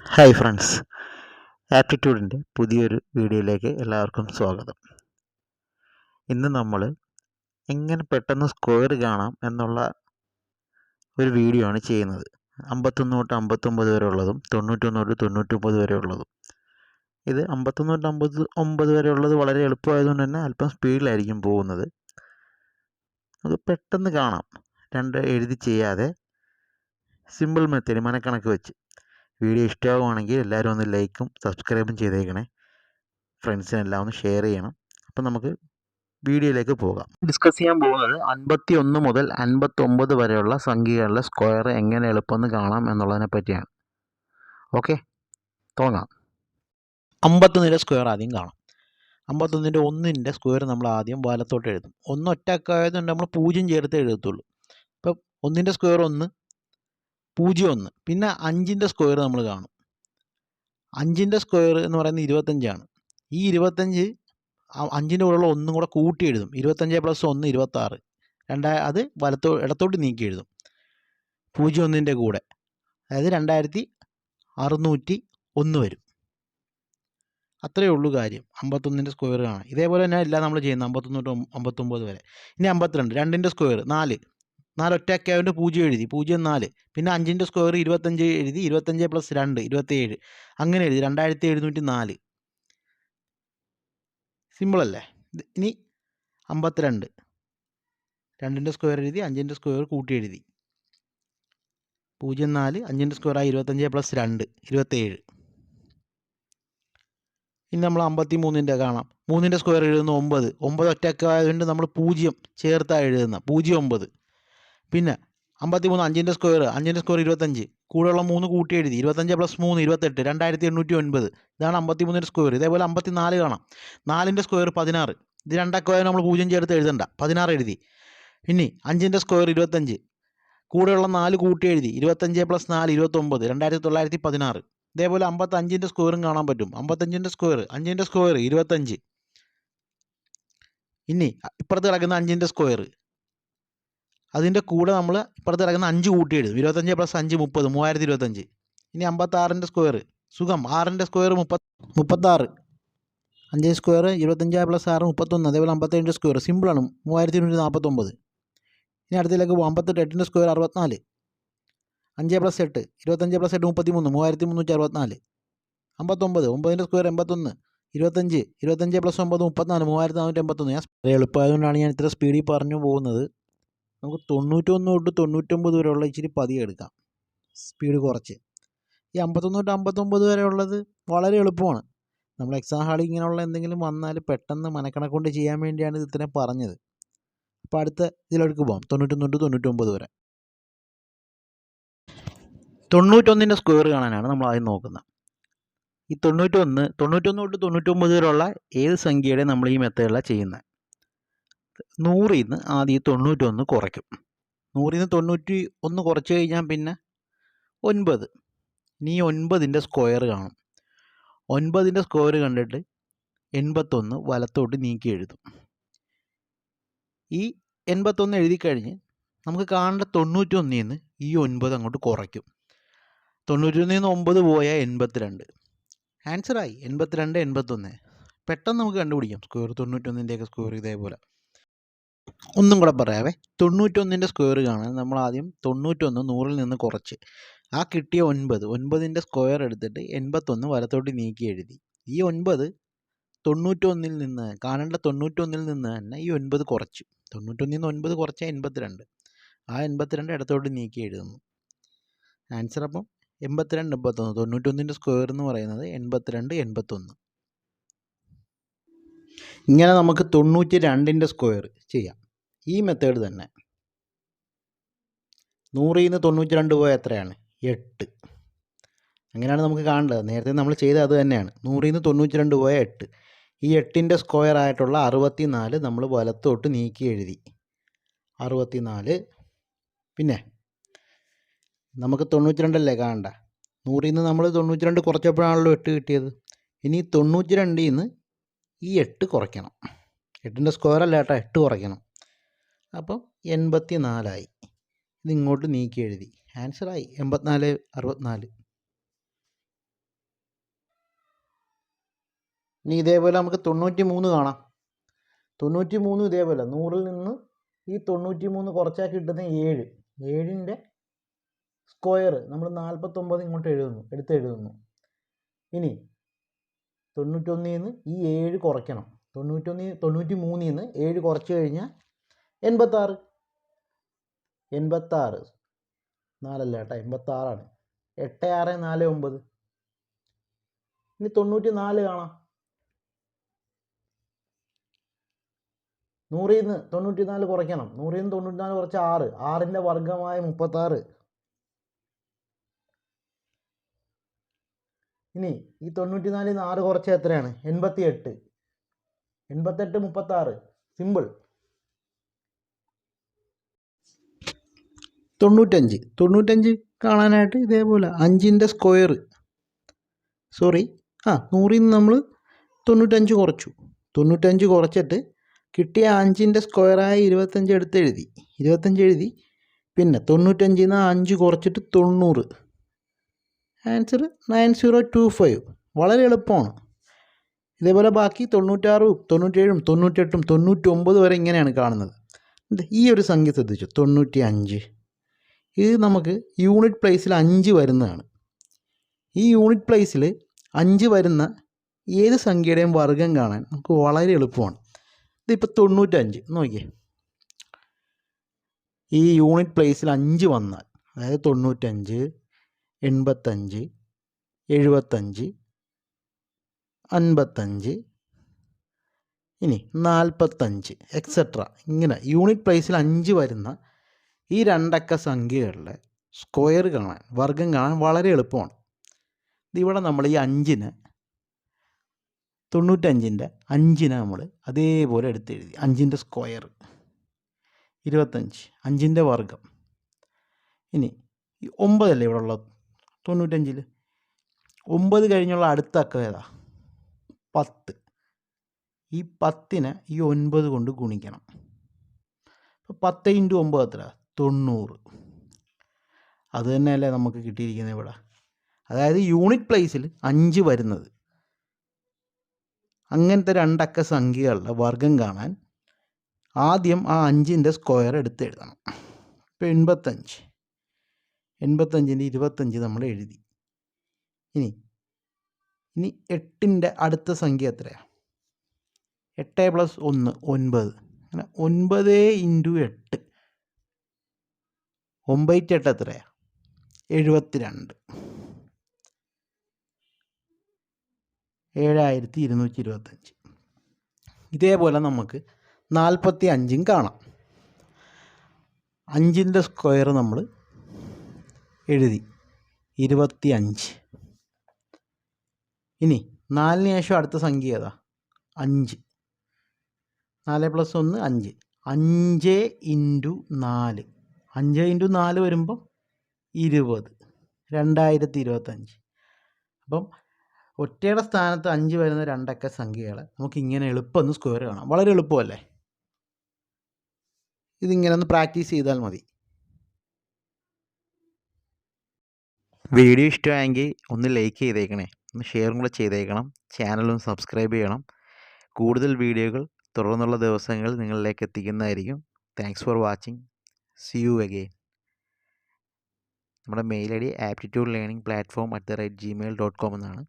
Hi friends, ആപ്റ്റിറ്റ്യൂഡിൻ്റെ പുതിയൊരു വീഡിയോയിലേക്ക് എല്ലാവർക്കും സ്വാഗതം. ഇന്ന് നമ്മൾ എങ്ങനെ പെട്ടെന്ന് സ്ക്വയർ കാണാം എന്നുള്ള ഒരു വീഡിയോ ആണ് ചെയ്യുന്നത്. 51 തൊട്ട് 59 വരെ ഉള്ളതും 91 തൊട്ട് 99 വരെ ഉള്ളതും. ഇത് 51 തൊട്ട് 59 വരെ ഉള്ളത് വളരെ എളുപ്പമായതുകൊണ്ട് തന്നെ അല്പം സ്പീഡിലായിരിക്കും പോകുന്നത്. അത് പെട്ടെന്ന് കാണാം, രണ്ട് എഴുതി ചെയ്യാതെ സിമ്പിൾ മെത്തേഡ് മനക്കണക്ക് വെച്ച്. വീഡിയോ ഇഷ്ടമാവുകയാണെങ്കിൽ എല്ലാവരും ഒന്ന് ലൈക്കും സബ്സ്ക്രൈബും ചെയ്തേക്കണേ. ഫ്രണ്ട്സിനെല്ലാം ഒന്ന് ഷെയർ ചെയ്യണം. അപ്പം നമുക്ക് വീഡിയോയിലേക്ക് പോകാം. ഡിസ്കസ് ചെയ്യാൻ പോകുന്നത് 51 മുതൽ 59 വരെയുള്ള സംഖ്യകളുടെ സ്ക്വയർ എങ്ങനെ എളുപ്പമെന്ന് കാണാം എന്നുള്ളതിനെ പറ്റിയാണ്. ഓക്കെ, തുടങ്ങാം. 51ൻ്റെ സ്ക്വയർ ആദ്യം കാണാം. 51ൻ്റെ 1ൻ്റെ സ്ക്വയർ നമ്മൾ ആദ്യം വലത്തോട്ട് എഴുതും. 1 ഒറ്റക്കായതുകൊണ്ട് നമ്മൾ 0 ചേർത്ത് എഴുതത്തുള്ളൂ. ഇപ്പം 1ൻ്റെ സ്ക്വയർ 1, 0 1. പിന്നെ 5ൻ്റെ സ്ക്വയർ നമ്മൾ കാണും. 5ൻ്റെ സ്ക്വയർ എന്ന് പറയുന്നത് 25 ആണ്. ഈ 25 5ൻ്റെ കൂടെയുള്ള 1 കൂടെ കൂട്ടി എഴുതും. 25 + 1 26. അത് ഇടത്തോട്ട് നീക്കി എഴുതും 0 1ൻ്റെ കൂടെ. അതായത് 2601 വരും. അത്രയേ ഉള്ളൂ കാര്യം. 51ൻ്റെ സ്ക്വയർ കാണാം. ഇതേപോലെ തന്നെ എല്ലാം നമ്മൾ ചെയ്യുന്നത് 51 തൊട്ട് 59 വരെ. ഇനി 52. 2ൻ്റെ സ്ക്വയർ 4 ഒറ്റയൊക്കെ ആയതുകൊണ്ട് 0 എഴുതി, 0 4. പിന്നെ 5ൻ്റെ സ്ക്വയർ 25 എഴുതി, 25 + 2 27. അങ്ങനെ എഴുതി 2704. സിമ്പിളല്ലേ? ഇനി 52. 2ൻ്റെ സ്ക്വയർ എഴുതി, 5ൻ്റെ സ്ക്വയർ കൂട്ടി എഴുതി, 0 4. 5ൻ്റെ സ്ക്വയർ ആയി 25 + 2 27. ഇനി നമ്മൾ 53ൻ്റെ കാണാം. 3ൻ്റെ സ്ക്വയർ എഴുതുന്ന 9. 9 ഒറ്റയൊക്കെ ആയതുകൊണ്ട് നമ്മൾ 0 ചേർത്താണ് എഴുതുന്നത്, 0 9. പിന്നെ 53. 5ൻ്റെ സ്ക്വയർ 25. കൂടെയുള്ള 3 കൂട്ടി എഴുതി, 25 + 3 28. 2809. ഇതാണ് 53ൻ്റെ സ്ക്വയർ. ഇതേപോലെ 54 കാണാം. 4ൻ്റെ സ്ക്വയർ 16. ഇത് രണ്ടൊക്കെ ആയതുകൊണ്ട് നമ്മൾ 0 ചേർത്ത് എഴുതണ്ട, 16 എഴുതി. ഇനി 5ൻ്റെ സ്ക്വയർ 25. കൂടെയുള്ള 4 കൂട്ടി എഴുതി, 25 + 4 29. 2916. ഇതേപോലെ 55ൻ്റെ സ്ക്വയറും കാണാൻ പറ്റും. 55ൻ്റെ സ്ക്വയർ 5ൻ്റെ സ്ക്വയർ 25. ഇനി ഇപ്പുറത്ത് കിടക്കുന്ന 5ൻ്റെ സ്ക്വയർ, അതിൻ്റെ കൂടെ നമ്മൾ ഇപ്പുറത്ത് കിടക്കുന്ന 5 കൂട്ടി എഴുതും. 25 + 5 30. 3025. ഇനി 56ൻ്റെ സ്ക്വയർ സുഖം. 6ൻ്റെ സ്ക്വയർ 36. 5 സ്ക്വയർ 25 + 6 31. അതേപോലെ 57ൻ്റെ സ്ക്വയർ സിമ്പിളാണ്, 3249. ഇനി അടുത്തതിലേക്ക് പോകും. 58. 8ൻ്റെ സ്ക്വയർ 64. 5 + 8 25 + 8 33. 3364. 59. 9ൻ്റെ സ്ക്വയർ 81. 25 + 9 34. 3481. ഞാൻ എളുപ്പമായതുകൊണ്ടാണ് ഞാൻ ഇത്ര സ്പീഡിൽ പറഞ്ഞു പോകുന്നത്. നമുക്ക് 91 തൊട്ട് 99 വരെയുള്ള ഇച്ചിരി പതിയെ എടുക്കാം, സ്പീഡ് കുറച്ച്. ഈ 51 തൊട്ട് 59 വരെ ഉള്ളത് വളരെ എളുപ്പമാണ്. നമ്മൾ എക്സാം ഹാളിൽ ഇങ്ങനെയുള്ള എന്തെങ്കിലും വന്നാൽ പെട്ടെന്ന് മനക്കണക്കൊണ്ട് ചെയ്യാൻ വേണ്ടിയാണ് ഇത് ഇത്രയും പറഞ്ഞത്. അപ്പോൾ അടുത്ത ഇതിലേക്ക് പോകാം. 91 തൊട്ട് 99 വരെ. 91ൻ്റെ സ്ക്വയർ കാണാനാണ് നമ്മൾ ആദ്യം നോക്കുന്നത്. ഈ 91 തൊട്ട് 99 വരെയുള്ള ഏത് സംഖ്യയുടെ നമ്മൾ ഈ മെത്തേഡിലാണ് ചെയ്യുന്നത്. 100ൽ നിന്ന് ആദ്യം 91 കുറയ്ക്കും. 100ൽ നിന്ന് 91 കുറച്ച് കഴിഞ്ഞാൽ പിന്നെ 9. ഇനി 9ൻ്റെ സ്ക്വയർ കാണും. 9ൻ്റെ സ്ക്വയർ കണ്ടിട്ട് 81 വലത്തോട്ട് നീക്കി എഴുതും. ഈ 81 എഴുതി കഴിഞ്ഞ് നമുക്ക് കാണേണ്ട 91ൽ നിന്ന് ഈ 9 അങ്ങോട്ട് കുറയ്ക്കും. 91ൽ നിന്ന് 9 പോയാൽ 82. ആൻസറായി 82 81. പെട്ടെന്ന് നമുക്ക് കണ്ടുപിടിക്കാം സ്ക്വയർ. 91ൻ്റെയൊക്കെ സ്ക്വയർ ഇതേപോലെ. ഒന്നും കൂടെ പറയാവേ. 91ൻ്റെ സ്ക്വയർ കാണാൻ നമ്മൾ ആദ്യം 91 100ൽ നിന്ന് കുറച്ച് ആ കിട്ടിയ 9ൻ്റെ സ്ക്വയർ എടുത്തിട്ട് 81 വലത്തോട്ട് നീക്കി എഴുതി. ഈ 9 91ൽ നിന്ന് കാണേണ്ട 91ൽ നിന്ന് തന്നെ ഈ 9 കുറച്ചു. 91ൽ നിന്ന് 9 കുറച്ചാൽ 82. ആ 82 ഇടത്തോട്ട് നീക്കി എഴുതുന്നു. ആൻസർ അപ്പം 82 81. 91ൻ്റെ സ്ക്വയർ എന്ന് പറയുന്നത് 82 81. ഇങ്ങനെ നമുക്ക് 92ൻ്റെ സ്ക്വയർ ചെയ്യാം, ഈ മെത്തേഡ് തന്നെ. 100ൽ നിന്ന് 92 പോയാൽ എത്രയാണ്? 8. അങ്ങനെയാണ് നമുക്ക് കാണേണ്ടത്. നേരത്തെ നമ്മൾ ചെയ്തത് അത് തന്നെയാണ്. 100ൽ നിന്ന് 92 പോയാൽ 8. ഈ 8ൻ്റെ സ്ക്വയർ ആയിട്ടുള്ള 64 നമ്മൾ വലത്തോട്ട് നീക്കി എഴുതി, 64. പിന്നെ നമുക്ക് 92 അല്ലേ കാണണ്ട. 100ൽ നിന്ന് നമ്മൾ 92 കുറച്ചപ്പോഴാണല്ലോ 8 കിട്ടിയത്. ഇനി 92ൽ നിന്ന് ഈ 8 കുറയ്ക്കണം. 8ൻ്റെ സ്ക്വയർ അല്ല കേട്ടോ, 8 കുറയ്ക്കണം. അപ്പം 84 ഇത് ഇങ്ങോട്ട് നീക്കി എഴുതി. ആൻസറായി 84 64. ഇനി ഇതേപോലെ നമുക്ക് 93 കാണാം. 93 ഇതേപോലെ 100-ൽ നിന്ന് ഈ 93 കുറച്ചാൽ കിട്ടുന്ന 7. 7ൻ്റെ സ്ക്വയർ നമ്മൾ 49 ഇങ്ങോട്ട് എഴുതുന്നു. ഇനി 91-ൽ നിന്ന് ഈ 7 കുറയ്ക്കണം. 93-ൽ നിന്ന് 7 കുറച്ച് കഴിഞ്ഞാൽ 86. 86 4അല്ല കേട്ടോ, 86ആണ്. 8649. ഇനി 94 കാണാം. 100-ൽ നിന്ന് 94 കുറയ്ക്കണം. 100-ൽ നിന്ന് 94 കുറച്ച് 6. 6ൻ്റെ വർഗ്ഗമായ 36. ഇനി ഈ 94-ൽ നിന്ന് 6 കുറച്ച് എത്രയാണ്? 88. 88 36. സിമ്പിൾ. 95 കാണാനായിട്ട് ഇതേപോലെ 5ൻ്റെ സ്ക്വയർ. 100-ൽ നിന്ന് നമ്മൾ 95 കുറച്ചു. 95 കുറച്ചിട്ട് കിട്ടിയ 5ൻ്റെ സ്ക്വയറായ 25 എഴുതി. 25 എഴുതി. പിന്നെ 95-ൽ നിന്ന് 5 കുറച്ചിട്ട് 90. ആൻസർ 9025. വളരെ എളുപ്പമാണ്. ഇതേപോലെ ബാക്കി 96, 97, 98, 99 വരെ ഇങ്ങനെയാണ് കാണുന്നത്. ഈ ഒരു സംഖ്യ ശ്രദ്ധിച്ചു, 95. ഇത് നമുക്ക് യൂണിറ്റ് പ്ലേസിൽ 5 വരുന്നതാണ്. ഈ യൂണിറ്റ് പ്ലേസിൽ 5 വരുന്ന ഏത് സംഖ്യയുടെയും വർഗ്ഗം കാണാൻ നമുക്ക് വളരെ എളുപ്പമാണ്. ഇതിപ്പോൾ 95 നോക്കിയേ. ഈ യൂണിറ്റ് പ്ലേസിൽ 5 വന്നാൽ, അതായത് 95, 85, 75, 55, ഇനി 45 എക്സെട്ര. ഇങ്ങനെ യൂണിറ്റ് പ്ലേസിൽ 5 വരുന്ന ഈ 2 അക്ക സംഖ്യകളുടെ സ്ക്വയർ കാണാൻ, വർഗ്ഗം കാണാൻ വളരെ എളുപ്പമാണ്. ഇതിവിടെ നമ്മൾ ഈ 5-ന് 95ൻ്റെ 5-നെ നമ്മൾ അതേപോലെ എടുത്തെഴുതി. 5ൻ്റെ സ്ക്വയർ 25, 5ൻ്റെ വർഗ്ഗം. ഇനി ഈ 9 അല്ലേ ഇവിടെ ഉള്ളത് 95-ൽ. 9 കഴിഞ്ഞുള്ള അടുത്ത അക്കം ഏതാ? 10. ഈ 10-നെ ഈ 9 കൊണ്ട് ഗുണിക്കണം. അപ്പോൾ 10 × 9 എത്ര? 90. അത് തന്നെയല്ലേ നമുക്ക് കിട്ടിയിരിക്കുന്നത് ഇവിടെ. അതായത് യൂണിറ്റ് പ്ലേസിൽ 5 വരുന്നത്. അങ്ങനത്തെ 2 അക്ക സംഖ്യകളുടെ വർഗ്ഗം കാണാൻ ആദ്യം ആ 5ൻ്റെ സ്ക്വയർ എടുത്ത് എഴുതണം. ഇപ്പോൾ 85. 85-ൻ്റെ 25 നമ്മൾ എഴുതി. ഇനി 8-ൻ്റെ അടുത്ത സംഖ്യ എത്രയാണ്? 8 + 1 9. അങ്ങനെ 9 × 8. 9×8 എത്രയാണ്? 72. 7225. ഇതേപോലെ നമുക്ക് 45 കാണാം. 5ൻ്റെ സ്ക്വയർ നമ്മൾ എഴുതി 25. ഇനി 4-ന് ശേഷം അടുത്ത സംഖ്യ ഏതാ? 5. 4 + 1 5. 5 × 4. 5 × 4 വരുമ്പോൾ 20. 2025. അപ്പം ഒറ്റയുടെ സ്ഥാനത്ത് 5 വരുന്ന 2 അക്ക സംഖ്യകളെ നമുക്ക് ഇങ്ങനെ എളുപ്പം സ്ക്വയർ കാണാം. വളരെ എളുപ്പമല്ലേ? ഇതിങ്ങനെ ഒന്ന് പ്രാക്ടീസ് ചെയ്താൽ മതി. വീഡിയോ ഇഷ്ടമായെങ്കിൽ ഒന്ന് ലൈക്ക് ചെയ്തേക്കണേ, ഒന്ന് ഷെയറും കൂടെ ചെയ്തേക്കണം. ചാനലൊന്ന് സബ്സ്ക്രൈബ് ചെയ്യണം. കൂടുതൽ വീഡിയോകൾ തുടർന്നുള്ള ദിവസങ്ങളിൽ നിങ്ങളിലേക്ക് എത്തിക്കുന്നതായിരിക്കും. Thanks for watching. See you again. നമ്മുടെ മെയിൽ ഐ ഡി aptitudelearningplatform@gmail.com എന്നാണ്.